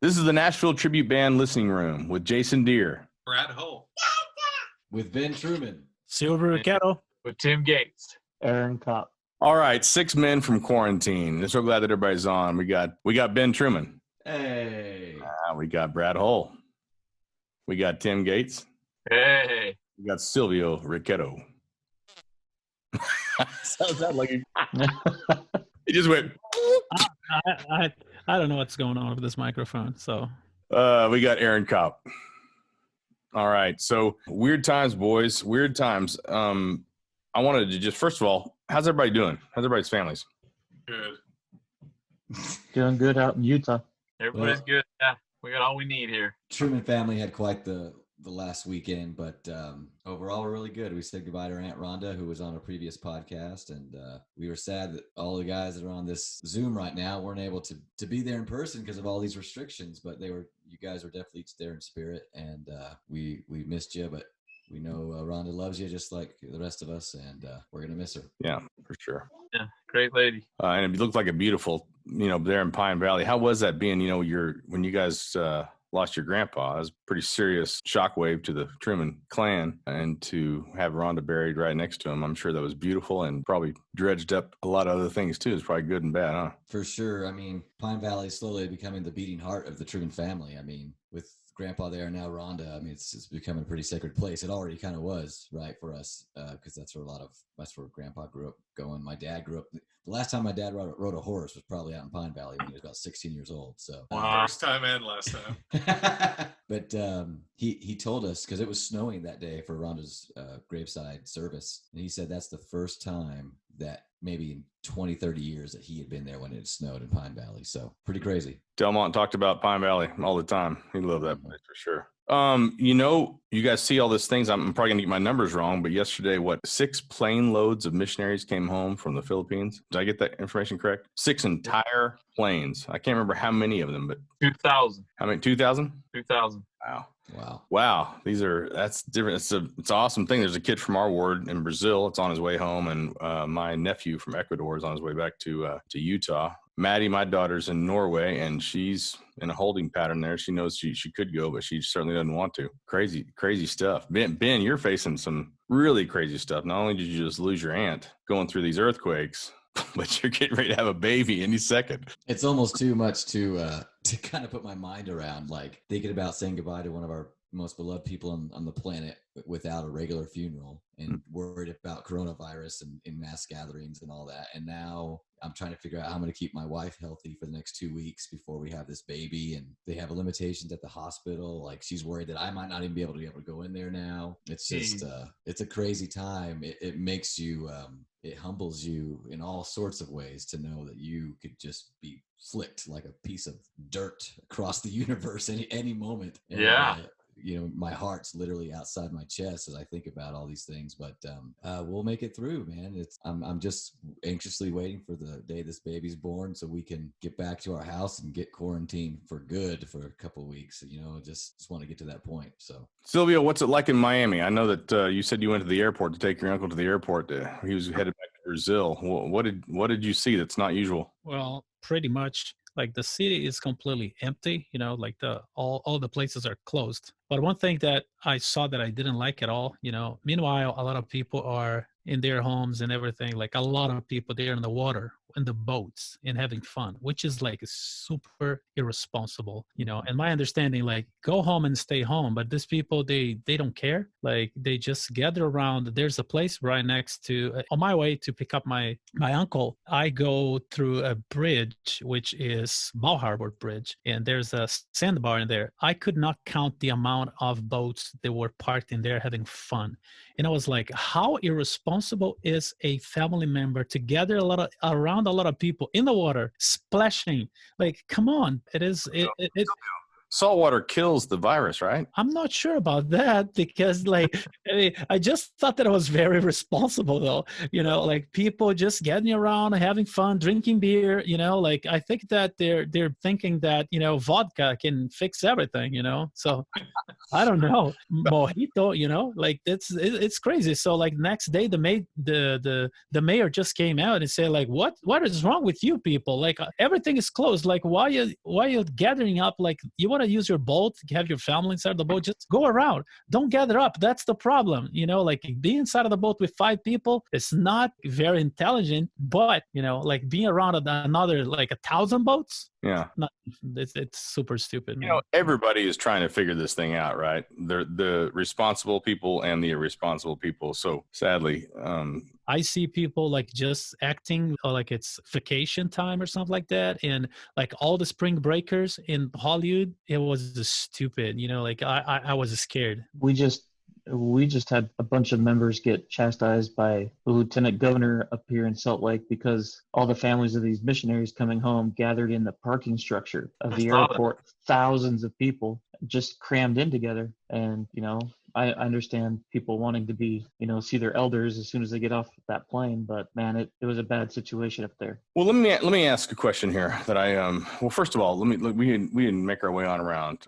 This is the Nashville Tribute Band listening room with Jason Deere, Brad Hull, with Ben Truman, Silvio Richetto, with Tim Gates, Aaron Kopp. All right, 6 men from quarantine. I'm so glad that everybody's on. We got Ben Truman. Hey. We got Brad Hull. We got Tim Gates. Hey. We got Silvio Richetto. Sounds that like he just went. I don't know what's going on with this microphone. So we got Aaron Kopp. All right, so weird times, boys. Weird times. I wanted to just first of all, how's everybody doing? How's everybody's families? Good. Doing good out in Utah. Everybody's good. Yeah, we got all we need here. Truman family had quite the last weekend, but overall we're really good. We said goodbye to our Aunt Rhonda, who was on a previous podcast, and we were sad that all the guys that are on this Zoom right now weren't able to be there in person because of all these restrictions, but you guys were definitely there in spirit, and we missed you, but we know Rhonda loves you just like the rest of us, and we're going to miss her. Yeah, for sure. Yeah, great lady. And it looked like a beautiful, there in Pine Valley. How was that being, when you guys lost your grandpa? It was a pretty serious shockwave to the Truman clan, and to have Rhonda buried right next to him, I'm sure that was beautiful and probably dredged up a lot of other things too. It's probably good and bad, huh? For sure. I mean, Pine Valley is slowly becoming the beating heart of the Truman family. I mean, with Grandpa there, now Rhonda, I mean, it's becoming a pretty sacred place. It already kind of was, right, for us, because that's where Grandpa grew up going. My dad grew up. The last time my dad rode a horse was probably out in Pine Valley when he was about 16 years old. So First time and last time. But he told us, because it was snowing that day for Rhonda's graveside service, and he said that's the first time that maybe in 20, 30 years that he had been there when it snowed in Pine Valley. So pretty crazy. Delmont talked about Pine Valley all the time. He loved that place for sure. You guys see all these things. I'm probably gonna get my numbers wrong, but yesterday, 6 plane loads of missionaries came home from the Philippines? Did I get that information correct? 6 entire planes. I can't remember how many of them, but 2,000. How many? 2,000? 2,000. Wow. That's different. It's an awesome thing. There's a kid from our ward in Brazil. It's on his way home. And my nephew from Ecuador is on his way back to Utah. Maddie, my daughter's in Norway, and she's in a holding pattern there. She knows she could go, but she certainly doesn't want to. Crazy stuff. Ben, you're facing some really crazy stuff. Not only did you just lose your aunt going through these earthquakes, but you're getting ready to have a baby any second. It's almost too much to kind of put my mind around, like thinking about saying goodbye to one of our most beloved people on the planet without a regular funeral, and worried about coronavirus and mass gatherings and all that. And now I'm trying to figure out how I'm going to keep my wife healthy for the next 2 weeks before we have this baby. And they have limitations at the hospital. Like, she's worried that I might not even be able to go in there now. It's just, it's a crazy time. It makes you, it humbles you in all sorts of ways to know that you could just be flicked like a piece of dirt across the universe any moment. And, my heart's literally outside my chest as I think about all these things, but we'll make it through, man. I'm just anxiously waiting for the day this baby's born so we can get back to our house and get quarantined for good for a couple of weeks. Just want to get to that point. So, Silvio, what's it like in Miami? I know that you said you went to the airport to take your uncle to the airport. He was headed back to Brazil. What did you see that's not usual? Well, pretty much. Like, the city is completely empty, like all the places are closed. But one thing that I saw that I didn't like at all, meanwhile, a lot of people are in their homes and everything. Like, a lot of people, they're in the water, in the boats, and having fun, which is like super irresponsible, and my understanding, like, go home and stay home. But these people, they don't care. Like, they just gather around. There's a place right next to, on my way to pick up my uncle, I go through a bridge, which is Bal Harbor Bridge, and there's a sandbar in there. I could not count the amount of boats that were parked in there having fun. And I was like, how irresponsible is a family member to gather around a lot of people in the water, splashing? Like, come on. Salt water kills the virus, right? I'm not sure about that because, like, I mean, I just thought that it was very responsible, though. Like people just getting around, having fun, drinking beer. Like I think that they're thinking that vodka can fix everything. So I don't know, mojito. Like it's crazy. So like next day, the mayor just came out and said like, what is wrong with you people? Like everything is closed. Like why you gathering up? Like you want to use your boat, have your family inside the boat, just go around. Don't gather up. That's the problem. Like being inside of the boat with 5 people, it's not very intelligent. But like being around another like 1,000 boats. Yeah. It's super stupid. Man. Everybody is trying to figure this thing out, right? They're the responsible people and the irresponsible people. So sadly, I see people like just acting like it's vacation time or something like that. And like all the spring breakers in Hollywood, it was just stupid. Like I was scared. We just had a bunch of members get chastised by the lieutenant governor up here in Salt Lake because all the families of these missionaries coming home gathered in the parking structure of the airport. Thousands of people just crammed in together. And, I understand people wanting to be, see their elders as soon as they get off that plane. But man, it was a bad situation up there. Well, let me ask a question here that well, first of all, we didn't make our way on around.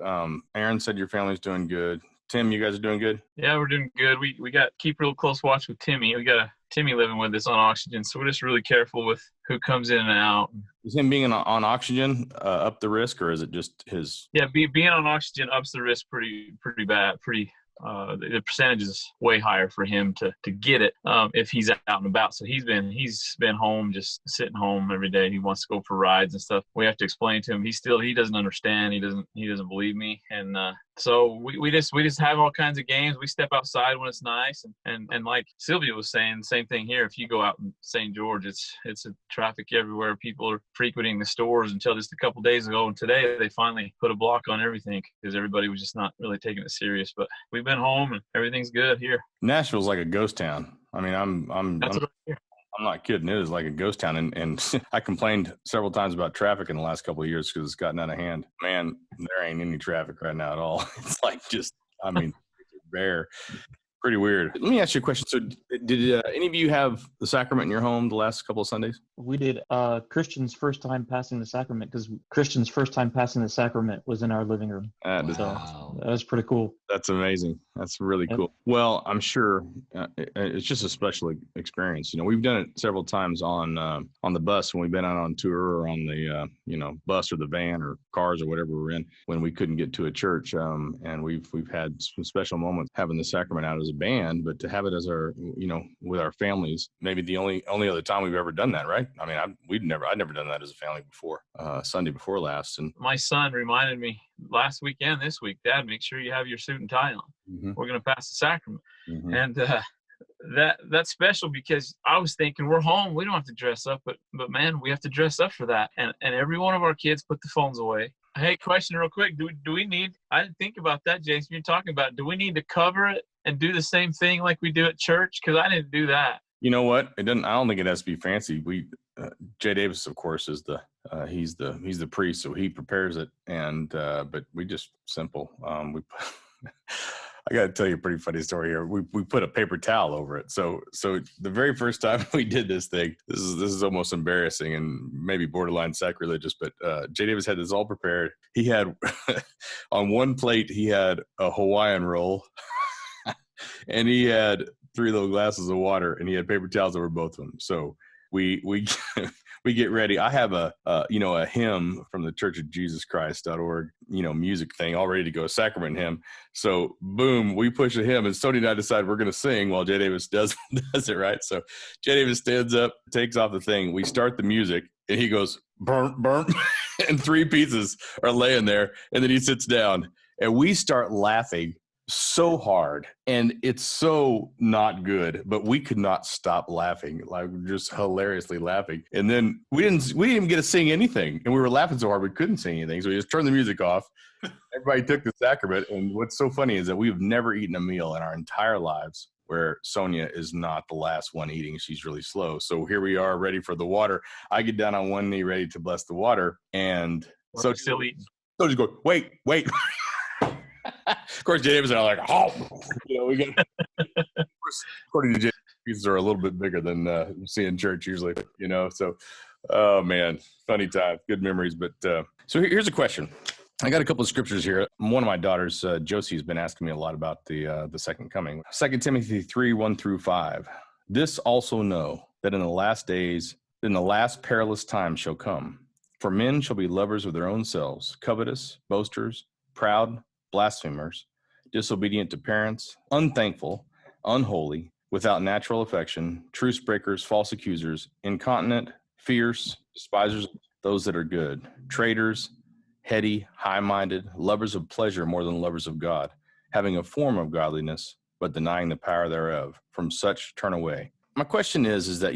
Aaron said your family's doing good. Tim, you guys are doing good? Yeah, we're doing good. We got keep real close watch with Timmy. We got a Timmy living with us on oxygen, so we're just really careful with who comes in and out. Is him being on oxygen up the risk, or is it just his? Yeah, being on oxygen ups the risk pretty bad. The percentage is way higher for him to get it if he's out and about. So he's been home, just sitting home every day. He wants to go for rides and stuff. We have to explain to him. He doesn't understand. He doesn't believe me. And so we just have all kinds of games. We step outside when it's nice, and like Silvio was saying, same thing here. If you go out in St. George, it's a traffic everywhere. People are frequenting the stores until just a couple days ago, and today they finally put a block on everything because everybody was just not really taking it serious. But we've been home and everything's good here. Nashville's like a ghost town. I mean, I'm not kidding. It is like a ghost town. And I complained several times about traffic in the last couple of years because it's gotten out of hand. Man, there ain't any traffic right now at all. It's like it's rare. Pretty weird. Let me ask you a question. So did any of you have the sacrament in your home the last couple of Sundays? We did. Christian's first time passing the sacrament, because Christian's first time passing the sacrament was in our living room. Wow. That was pretty cool. That's amazing. That's really cool. Well, I'm sure it's just a special experience. We've done it several times on the bus when we've been out on tour, or on the bus or the van or cars or whatever we're in when we couldn't get to a church. And we've had some special moments having the sacrament out as a band, but to have it as our with our families, maybe the only other time we've ever done that, right? I mean, I'd never done that as a family before. Sunday before last, and my son reminded me last weekend, this week, Dad, make sure you have your suit and tie on. Mm-hmm. We're going to pass the sacrament. Mm-hmm. And that's special because I was thinking we're home. We don't have to dress up, but man, we have to dress up for that. And every one of our kids put the phones away. Hey, question real quick. Do we need, I didn't think about that, Jason. You're talking about, do we need to cover it and do the same thing like we do at church? Because I didn't do that. You know what? It doesn't. I don't think it has to be fancy. Jay Davis, of course, is he's the priest, so he prepares it. And but we just simple. I got to tell you a pretty funny story here. We put a paper towel over it. So the very first time we did this thing, this is almost embarrassing and maybe borderline sacrilegious, but Jay Davis had this all prepared. He had on one plate, he had a Hawaiian roll and he had 3 little glasses of water, and he had paper towels over both of them. So we we get ready. I have a hymn from the Church of Jesus Christ.org, music thing all ready to go, sacrament hymn. So boom, we push a hymn, and Stoney and I decide we're going to sing while Jay Davis does it, right? So Jay Davis stands up, takes off the thing. We start the music, and he goes, burp, burp, and 3 pieces are laying there, and then he sits down, and we start laughing so hard, and it's so not good, but we could not stop laughing, like just hilariously laughing. And then we didn't even get to sing anything, and we were laughing so hard we couldn't sing anything, so we just turned the music off. Everybody took the sacrament, and what's so funny is that we've never eaten a meal in our entire lives where Sonia is not the last one eating. She's really slow. So here we are ready for the water. I get down on one knee ready to bless the water, and so still eating. So just go, wait. Of course, Jay Davis and I are like, oh, we got. According to Jay, pieces are a little bit bigger than you see in church usually. So, oh man, funny time, good memories. But so here's a question. I got a couple of scriptures here. One of my daughters, Josie, has been asking me a lot about the second coming. 2 Timothy 3:1-5. This also know that in the last days, in the last perilous time shall come. For men shall be lovers of their own selves, covetous, boasters, proud, blasphemers, disobedient to parents, unthankful, unholy, without natural affection, truce breakers, false accusers, incontinent, fierce, despisers of those that are good, traitors, heady, high-minded, lovers of pleasure more than lovers of God, having a form of godliness, but denying the power thereof. From such turn away. My question is that,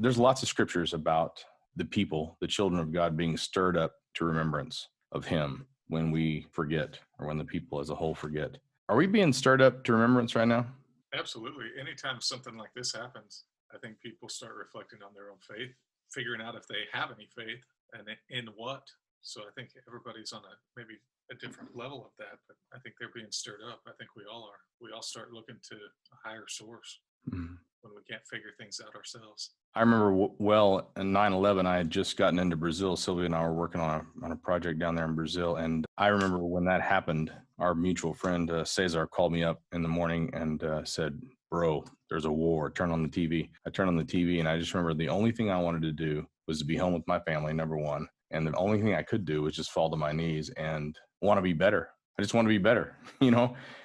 there's lots of scriptures about the people, the children of God, being stirred up to remembrance of him when we forget, or when the people as a whole forget. Are we being stirred up to remembrance right now? Absolutely. Anytime something like this happens, I think people start reflecting on their own faith, figuring out if they have any faith and in what. So I think everybody's on maybe a different level of that, but I think they're being stirred up. I think we all are. We all start looking to a higher source when we can't figure things out ourselves. I remember well in 9/11, I had just gotten into Brazil. Sylvia and I were working on a project down there in Brazil. And I remember when that happened, our mutual friend, Cesar, called me up in the morning and said, bro, there's a war. Turn on the TV. I turned on the TV, and I just remember the only thing I wanted to do was to be home with my family, number one. And the only thing I could do was just fall to my knees and want to be better. I just want to be better,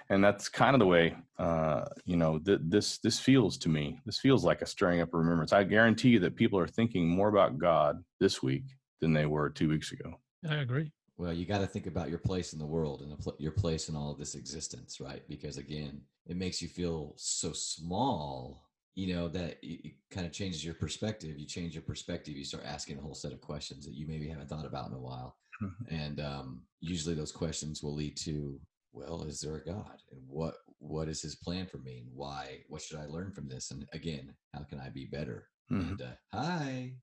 and that's kind of the way, this feels to me. This feels like a stirring up of remembrance. I guarantee you that people are thinking more about God this week than they were 2 weeks ago. I agree. Well, you got to think about your place in the world and your place in all of this existence, right? Because again, it makes you feel so small, that it kind of changes your perspective. You change your perspective. You start asking a whole set of questions that you maybe haven't thought about in a while. And usually those questions will lead to, well, is there a God? And what is his plan for me? And why? What should I learn from this? And again, how can I be better? And hi.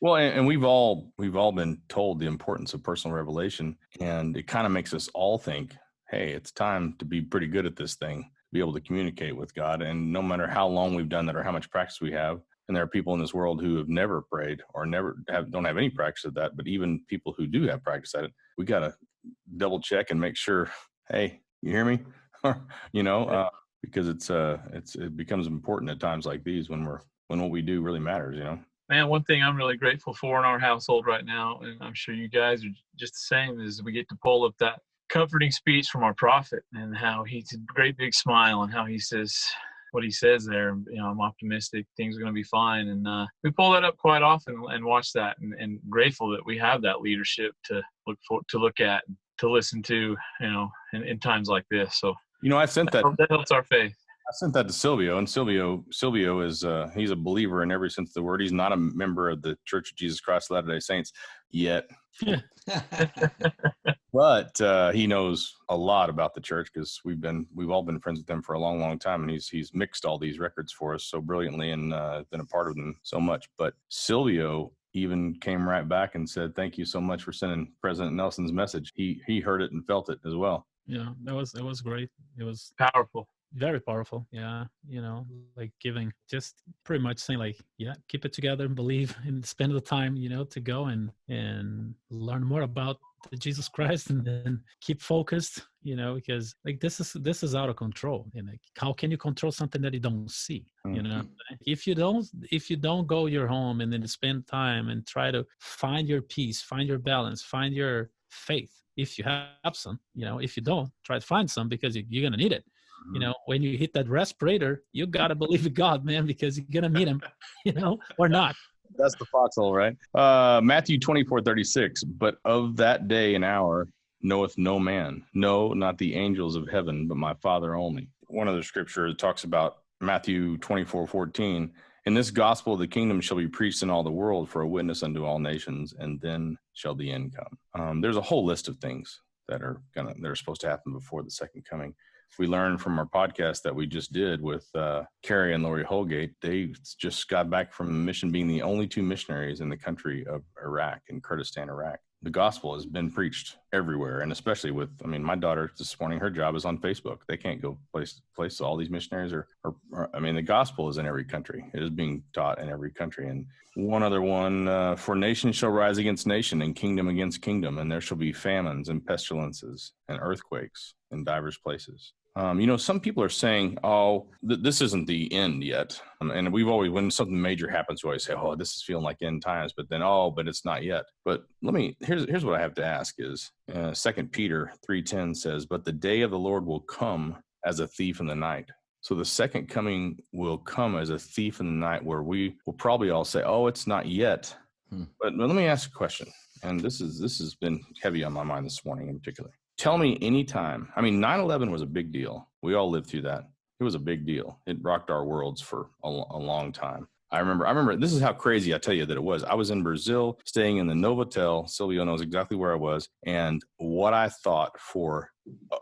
Well, and we've all been told the importance of personal revelation, and it kind of makes us all think, hey, it's time to be pretty good at this thing, be able to communicate with God. And no matter how long we've done that or how much practice we have, and there are people in this world who have never prayed or don't have any practice of that, but even people who do have practice at it, we got to double check and make sure, hey, you hear me? Because it becomes important at times like these when what we do really matters, Man, one thing I'm really grateful for in our household right now, and I'm sure you guys are just the same, is we get to pull up that comforting speech from our prophet and how he's a great big smile and how he says what he says there. I'm optimistic, things are going to be fine. And we pull that up quite often and watch that, and grateful that we have that leadership to look at, to listen to, in times like this. So, I sent that helps our faith. I sent that to Silvio, and Silvio is he's a believer in every sense of the word. He's not a member of the Church of Jesus Christ of Latter-day Saints yet. But he knows a lot about the church because we've all been friends with him for a long, long time, and he's mixed all these records for us so brilliantly and been a part of them so much. But Silvio even came right back and said, "Thank you so much for sending President Nelson's message." He heard it and felt it as well. Yeah, it was great. It was Powerful. Very powerful. Yeah. Like giving, just pretty much saying like, yeah, keep it together and believe and spend the time, to go and learn more about Jesus Christ, and then keep focused, because like this is out of control. And like, how can you control something that you don't see? If you don't go your home and then spend time and try to find your peace, find your balance, find your faith. If you have some, if you don't, try to find some, because you're going to need it. When you hit that respirator, you got to believe in God, man, because you're going to need him, or not. That's the foxhole, right? Matthew 24:36. But of that day and hour knoweth no man, no, not the angels of heaven, but my Father only. One other scripture talks about Matthew 24:14. In this gospel, the kingdom shall be preached in all the world for a witness unto all nations, and then shall the end come. There's a whole list of things that are supposed to happen before the second coming. We learned from our podcast that we just did with Carrie and Lori Holgate. They just got back from a mission, being the only two missionaries in the country of Iraq, in Kurdistan, Iraq. the gospel has been preached everywhere. And especially with, I mean, my daughter this morning, her job is on Facebook. They can't go place. So all these missionaries are, I mean, the gospel is in every country. It is being taught in every country. And one other one, for nation shall rise against nation and kingdom against kingdom. And there shall be famines and pestilences and earthquakes in divers places. Some people are saying, oh, this isn't the end yet. And we've always, when something major happens, we always say, oh, this is feeling like end times, but then, but it's not yet. But here's what I have to ask is, 2 Peter 3:10 says, but the day of the Lord will come as a thief in the night. So the second coming will come as a thief in the night, where we will probably all say, oh, it's not yet. But let me ask a question. And this has been heavy on my mind this morning in particular. Tell me any time. I mean, 9/11 was a big deal. We all lived through that. It was a big deal. It rocked our worlds for a long time. I remember this is how crazy I tell you that it was. I was in Brazil staying in the Novotel. Silvio knows exactly where I was. And what I thought for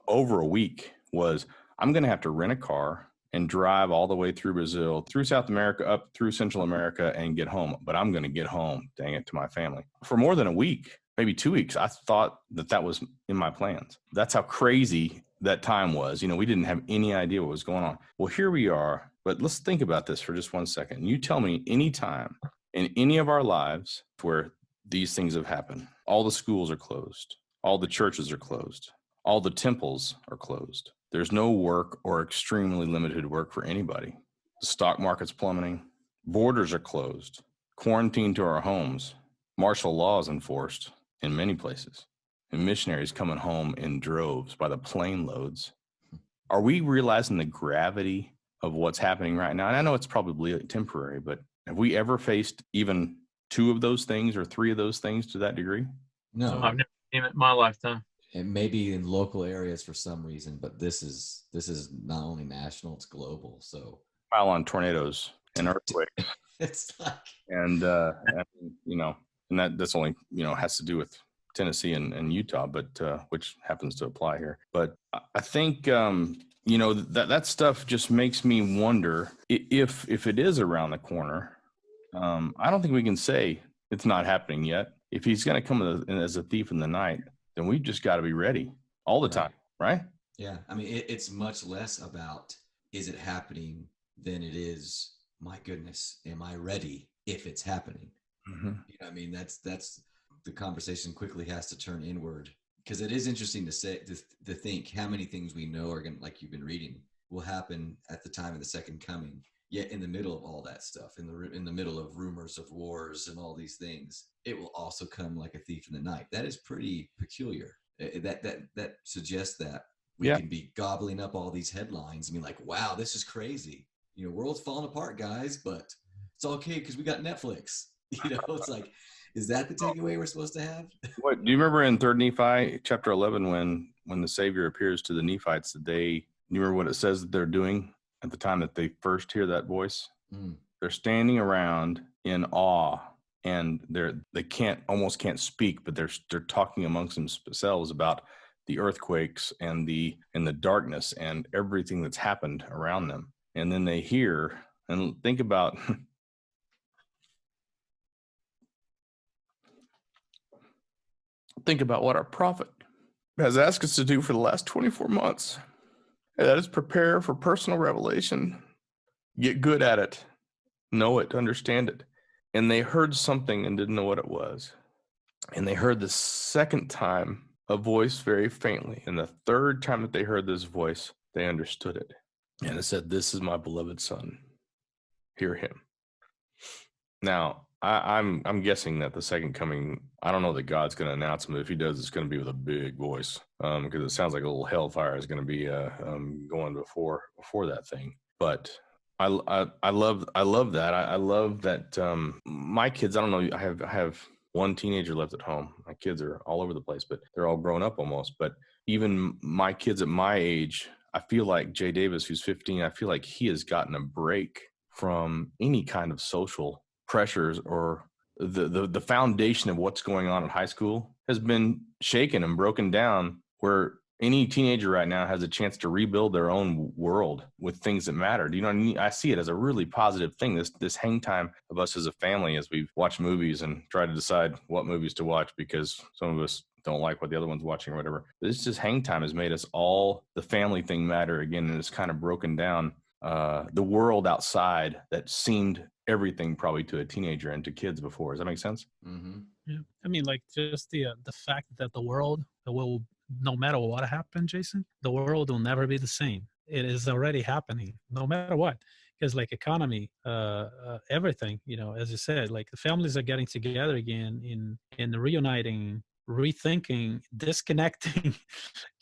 over a week was, I'm going to have to rent a car and drive all the way through Brazil, through South America, up through Central America, and get home. But I'm going to get home, dang it, to my family. For more than a week, maybe 2 weeks, I thought that was in my plans. That's how crazy that time was. We didn't have any idea what was going on. Well, here we are. But let's think about this for just 1 second. You tell me any time in any of our lives where these things have happened. All the schools are closed. All the churches are closed. All the temples are closed. There's no work or extremely limited work for anybody. The stock market's plummeting. Borders are closed. Quarantine to our homes. Martial law is enforced in many places. And missionaries coming home in droves by the plane loads. Are we realizing the gravity of what's happening right now? And I know it's probably temporary, but have we ever faced even 2 of those things or 3 of those things to that degree? No. I've never seen it in my lifetime. It may be in local areas for some reason, but this is not only national, it's global. So Pile on tornadoes and earthquakes. It's like, and that's only, has to do with Tennessee and Utah, but which happens to apply here. But I think, that stuff just makes me wonder if it is around the corner. I don't think we can say it's not happening yet. If he's going to come as a thief in the night, then we've just got to be ready all the time, right? Yeah. I mean, it's much less about, is it happening, than it is, my goodness, am I ready if it's happening? Mm-hmm. I mean, that's the conversation quickly has to turn inward, because it is interesting to think how many things we know are going to, like you've been reading, will happen at the time of the second coming. Yet in the middle of all that stuff, in the middle of rumors of wars and all these things, it will also come like a thief in the night. That is pretty peculiar. That suggests that we can be gobbling up all these headlines and be like, wow, this is crazy. World's falling apart, guys, but it's okay because we got Netflix. It's like, is that the takeaway we're supposed to have? What do you remember in 3 Nephi chapter 11 when the Savior appears to the Nephites? Do you remember what it says that they're doing at the time that they first hear that voice? They're standing around in awe, and they almost can't speak, but they're talking amongst themselves about the earthquakes and the darkness and everything that's happened around them. And then they hear, and think about what our prophet has asked us to do for the last 24 months. And that is prepare for personal revelation, get good at it, know it, understand it. And they heard something and didn't know what it was. And they heard the second time a voice very faintly. And the third time that they heard this voice, they understood it. And it said, "This is my beloved son. Hear him." Now, I'm guessing that the second coming, I don't know that God's going to announce him. If he does, it's going to be with a big voice, because it sounds like a little hellfire is going to be going before that thing. But I love that. I love that. My kids, I don't know. I have one teenager left at home. My kids are all over the place, but they're all grown up almost. But even my kids at my age, I feel like Jay Davis, who's 15, I feel like he has gotten a break from any kind of social pressures, or the foundation of what's going on in high school has been shaken and broken down, where any teenager right now has a chance to rebuild their own world with things that matter. Do you know what I mean? I see it as a really positive thing. This hang time of us as a family, as we watch movies and try to decide what movies to watch because some of us don't like what the other one's watching or whatever. This just hang time has made us all the family thing matter again, and it's kind of broken down the world outside that seemed everything probably to a teenager and to kids before. Does that make sense? Mm-hmm. Yeah, I mean, like just the fact that the world will, no matter what happened, Jason, the world will never be the same. It is already happening, no matter what. Because like economy, everything, you know, as you said, like the families are getting together again in reuniting, rethinking, disconnecting,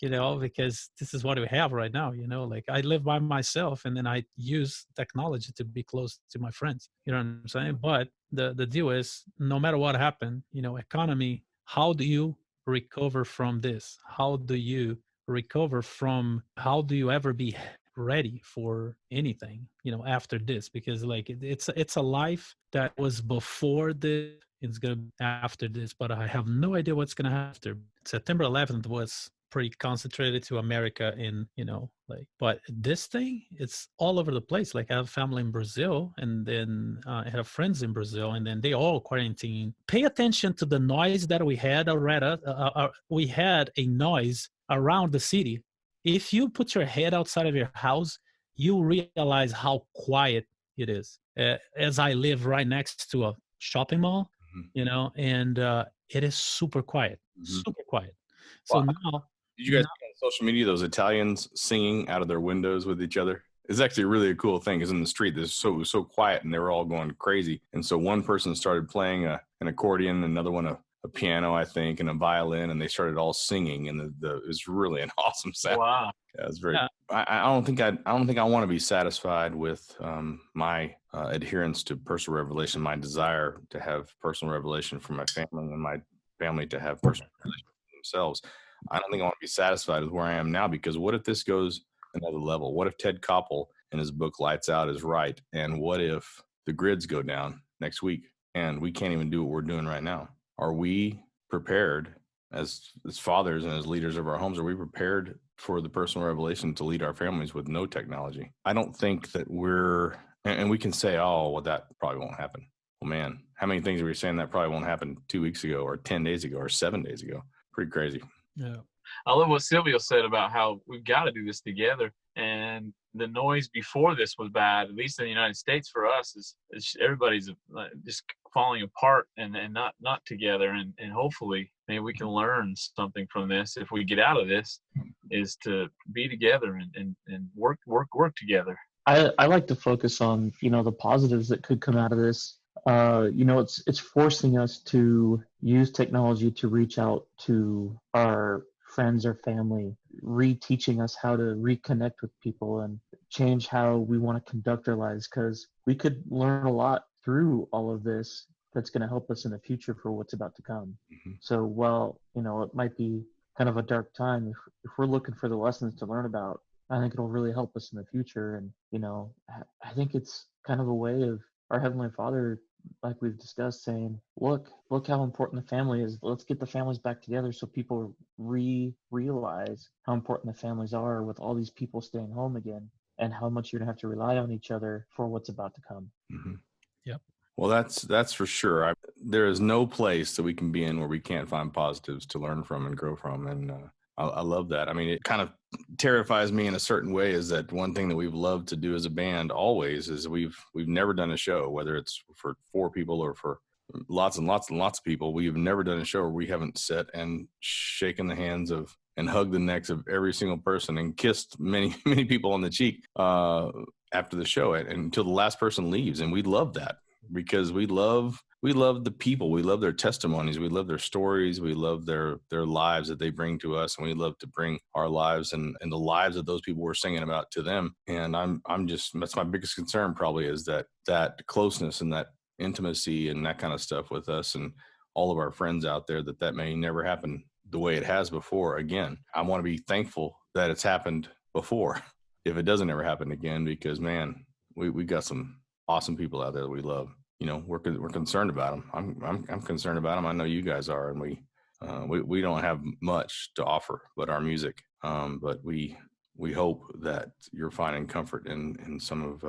you know, because this is what we have right now, you know, like I live by myself and then I use technology to be close to my friends, you know what I'm saying? But the deal is no matter what happened, you know, economy, how do you recover from this? How do you recover from, how do you ever be ready for anything, you know, after this? Because like it's a life that was before this, it's gonna be after this, but I have no idea what's gonna happen after. September 11th was pretty concentrated to America in, you know, like, but this thing, it's all over the place. Like I have family in Brazil, and then I have friends in Brazil, and then they all quarantine. Pay attention to the noise that we had already. We had a noise around the city. If you put your head outside of your house, you realize how quiet it is. As I live right next to a shopping mall, you know, and it is super quiet, super quiet. So Wow. now, Did you guys see on social media those Italians singing out of their windows with each other? It's actually really a cool thing because in the street, it was so quiet and they were all going crazy. And so one person started playing an accordion, another one a piano, I think, and a violin, and they started all singing. And it was really an awesome sound. Wow. Yeah, it was very. Yeah. I don't think I want to be satisfied with my adherence to personal revelation, my desire to have personal revelation for my family and my family to have personal revelation for themselves. I don't think I want to be satisfied with where I am now, because what if this goes another level? What if Ted Koppel in his book Lights Out is right? And what if the grids go down next week and we can't even do what we're doing right now? Are we prepared as fathers and as leaders of our homes? Are we prepared for the personal revelation to lead our families with no technology? I don't think that and we can say, oh, well, that probably won't happen. Well, man, how many things are we saying that probably won't happen 2 weeks ago or 10 days ago or 7 days ago? Pretty crazy. yeah. I love what Silvio said about how we've got to do this together. And the noise before this was bad, at least in the United States for us, is everybody's just falling apart and not together. And hopefully maybe we can learn something from this if we get out of this, is to be together and work together. I like to focus on, you know, the positives that could come out of this. You know, it's forcing us to use technology to reach out to our friends or family, reteaching us how to reconnect with people and change how we want to conduct our lives, because we could learn a lot through all of this that's going to help us in the future for what's about to come. Mm-hmm. So while, you know, it might be kind of a dark time, if we're looking for the lessons to learn about, I think it'll really help us in the future. And, you know, I think it's kind of a way of our Heavenly Father, like we've discussed, saying, look how important the family is. Let's get the families back together so people realize how important the families are with all these people staying home again, and how much you're going to have to rely on each other for what's about to come. Mm-hmm. Yep. Well, that's for sure. There is no place that we can be in where we can't find positives to learn from and grow from. And I love that. I mean, it kind of terrifies me in a certain way, is that one thing that we've loved to do as a band always is we've never done a show, whether it's for 4 people or for lots and lots and lots of people. We've never done a show where we haven't sat and shaken the hands of and hugged the necks of every single person and kissed many, many people on the cheek after the show and until the last person leaves. And we love that because we love the people. We love their testimonies. We love their stories. We love their lives that they bring to us. And we love to bring our lives and the lives of those people we're singing about to them. And that's my biggest concern probably, is that closeness and that intimacy and that kind of stuff with us and all of our friends out there, that may never happen the way it has before again. I want to be thankful that it's happened before if it doesn't ever happen again, because man, we got some awesome people out there that we love. You know, we're concerned about them. I'm concerned about them. I know you guys are, and we don't have much to offer but our music. But we hope that you're finding comfort in some of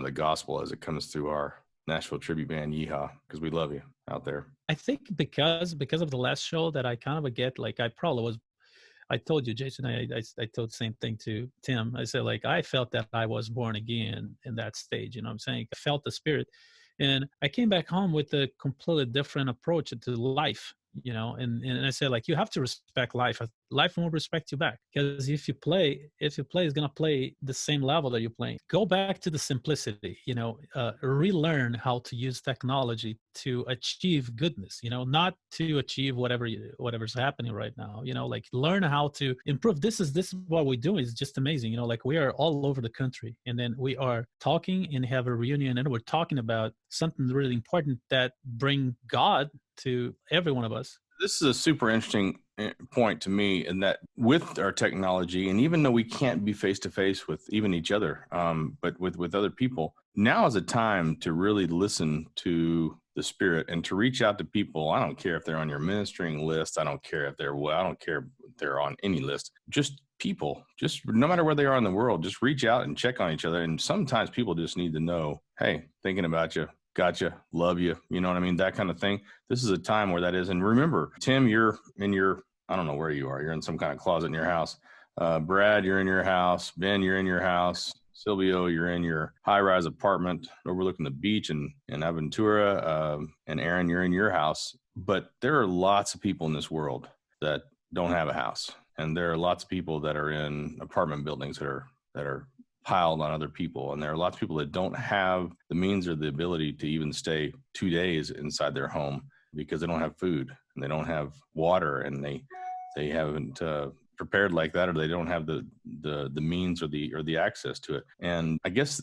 the gospel as it comes through our Nashville Tribute Band, Yeehaw, because we love you out there. I think because of the last show that I kind of get, like, I told you, Jason, I told the same thing to Tim. I said, like, I felt that I was born again in that stage. You know what I'm saying? I felt the Spirit. And I came back home with a completely different approach to life, and I said, like, you have to respect life. Life won't respect you back, because if you play, it's going to play the same level that you're playing. Go back to the simplicity, relearn how to use technology to achieve goodness, not to achieve whatever's happening right now, like, learn how to improve. This is what we're doing. It's just amazing. Like, we are all over the country, and then we are talking and have a reunion, and we're talking about something really important that bring God to every one of us. This is a super interesting point to me, in that with our technology, and even though we can't be face to face with even each other, but with other people, now is a time to really listen to the Spirit and to reach out to people. I don't care if they're on your ministering list. I don't care if they're on any list. Just people, just no matter where they are in the world, just reach out and check on each other. And sometimes people just need to know, hey, thinking about you. Gotcha. Love you. You know what I mean? That kind of thing. This is a time where that is. And remember, Tim, you're in your, I don't know where you are. You're in some kind of closet in your house. Brad, you're in your house. Ben, you're in your house. Silvio, you're in your high-rise apartment overlooking the beach in Aventura. And Aaron, you're in your house. But there are lots of people in this world that don't have a house. And there are lots of people that are in apartment buildings that are piled on other people. And there are lots of people that don't have the means or the ability to even stay 2 days inside their home because they don't have food and they don't have water, and they haven't prepared like that, or they don't have the means or the access to it. And I guess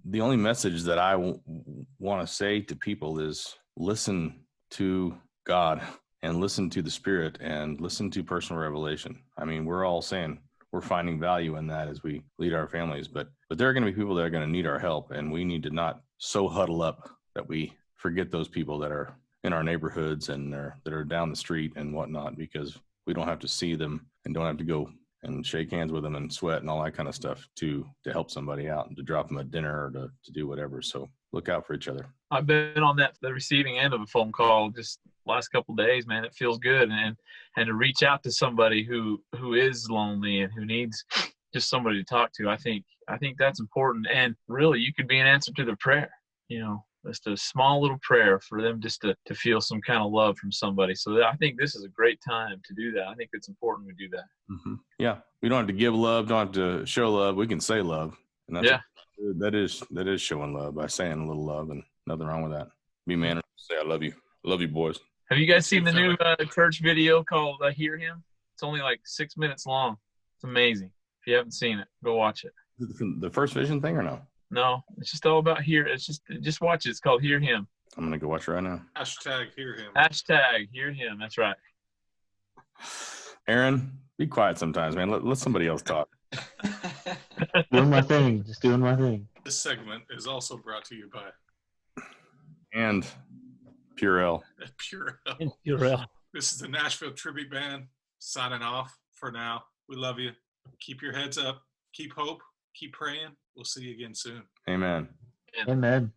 the only message that I want to say to people is listen to God and listen to the Spirit and listen to personal revelation. I mean, we're all saying we're finding value in that as we lead our families, but there are going to be people that are going to need our help, and we need to not so huddle up that we forget those people that are in our neighborhoods and that are down the street and whatnot, because we don't have to see them and don't have to go and shake hands with them and sweat and all that kind of stuff to help somebody out and to drop them a dinner or to do whatever. So look out for each other. I've been on the receiving end of a phone call just last couple of days, man. It feels good. And to reach out to somebody who is lonely and who needs just somebody to talk to, I think that's important. And really, you could be an answer to their prayer, just a small little prayer for them just to feel some kind of love from somebody. So I think this is a great time to do that. I think it's important we do that. Mm-hmm. Yeah. We don't have to give love, don't have to show love. We can say love. And that's that is showing love by saying a little love, and nothing wrong with that. Be man, say I love you. I love you, boys. Have you guys seen the new church video called Hear Him? It's only like 6 minutes long. It's amazing. If you haven't seen it, go watch it. The First Vision thing or no? No, it's just all about here. It's just watch it. It's called Hear Him. I'm going to go watch it right now. Hashtag Hear Him. Hashtag Hear Him. That's right. Aaron, be quiet sometimes, man. Let somebody else talk. Doing my thing. Just doing my thing. This segment is also brought to you by and Purell. Purell. This is the Nashville Tribute Band signing off for now. We love you. Keep your heads up. Keep hope. Keep praying. We'll see you again soon. Amen. Amen.